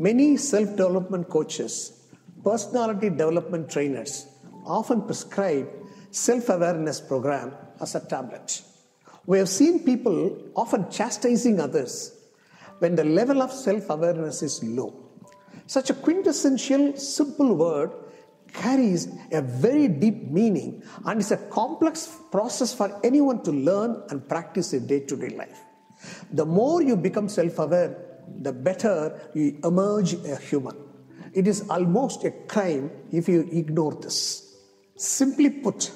Many self-development coaches, personality development trainers often prescribe self-awareness program as a tablet. We have seen people often chastising others when the level of self-awareness is low. Such a quintessential, simple word carries a very deep meaning and is a complex process for anyone to learn and practice in day-to-day life. The more you become self-aware, the better you emerge a human. It is almost a crime if you ignore this. Simply put,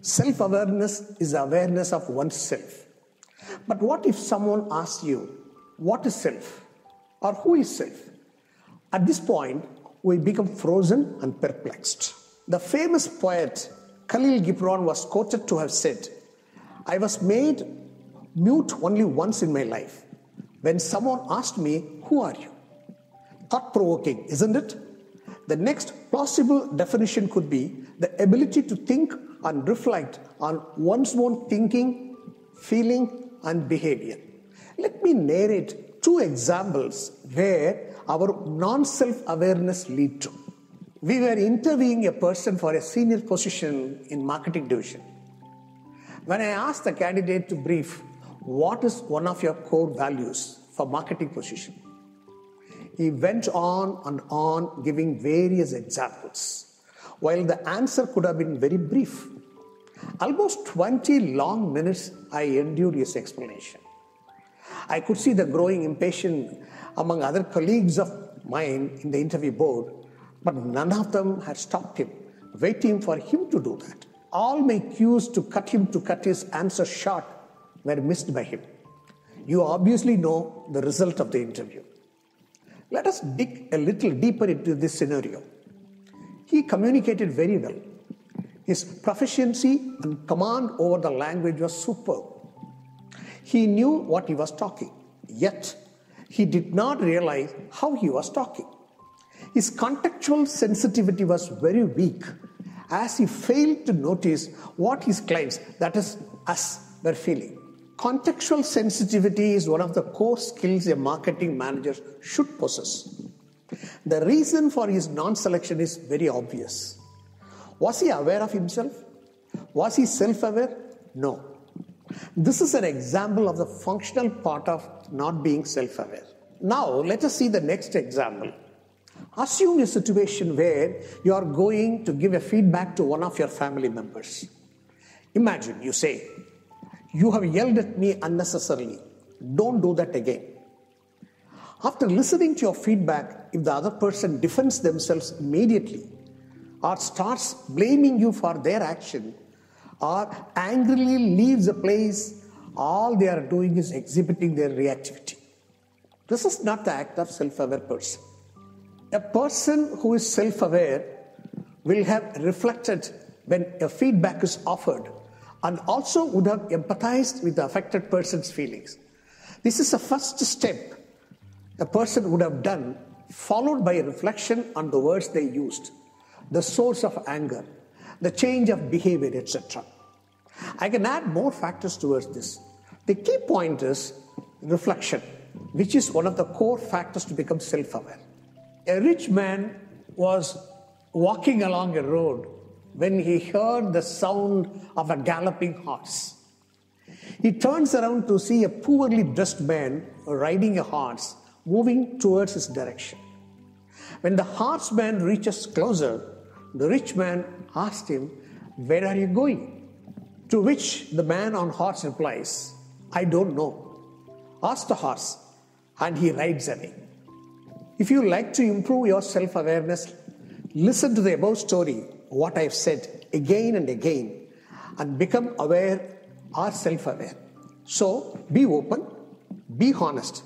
self-awareness is awareness of oneself. But what if someone asks you, what is self? Or who is self? At this point, we become frozen and perplexed. The famous poet Khalil Gibran was quoted to have said, "I was made mute only once in my life, when someone asked me, 'Who are you?'" Thought-provoking, isn't it? The next plausible definition could be the ability to think and reflect on one's own thinking, feeling, and behavior. Let me narrate two examples where our non-self-awareness lead to. We were interviewing a person for a senior position in marketing division. When I asked the candidate to brief, what is one of your core values for marketing position? He went on and on giving various examples, while the answer could have been very brief. Almost 20 long minutes I endured his explanation. I could see the growing impatience among other colleagues of mine in the interview board, but none of them had stopped him, waiting for him to do that. All my cues to cut his answer short were missed by him. You obviously know the result of the interview. Let us dig a little deeper into this scenario. He communicated very well. His proficiency and command over the language was superb. He knew what he was talking, yet he did not realize how he was talking. His contextual sensitivity was very weak, as he failed to notice what his clients, that is us, were feeling. Contextual sensitivity is one of the core skills a marketing manager should possess. The reason for his non-selection is very obvious. Was he aware of himself? Was he self-aware? No. This is an example of the functional part of not being self-aware. Now, let us see the next example. Assume a situation where you are going to give a feedback to one of your family members. Imagine you say, "You have yelled at me unnecessarily. Don't do that again." After listening to your feedback, if the other person defends themselves immediately or starts blaming you for their action or angrily leaves the place, all they are doing is exhibiting their reactivity. This is not the act of self-aware person. A person who is self-aware will have reflected when a feedback is offered and also would have empathized with the affected person's feelings. This is a first step a person would have done, followed by a reflection on the words they used, the source of anger, the change of behavior, etc. I can add more factors towards this. The key point is reflection, which is one of the core factors to become self-aware. A rich man was walking along a road when he heard the sound of a galloping horse. He turns around to see a poorly dressed man riding a horse moving towards his direction. When the horseman reaches closer, the rich man asked him, "Where are you going?" To which the man on horse replies, "I don't know. Ask the horse," and he rides away. If you like to improve your self-awareness, listen to the above story, what I've said again and again, and become aware or self-aware. So be open, be honest,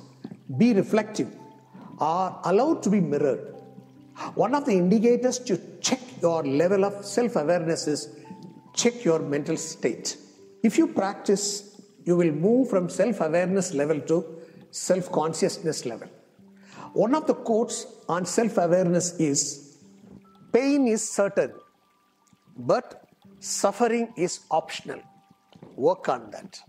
be reflective, are allowed to be mirrored. One of the indicators to check your level of self-awareness is check your mental state. If you practice, you will move from self-awareness level to self-consciousness level. One of the quotes on self-awareness is, "Pain is certain, but suffering is optional. Work on that."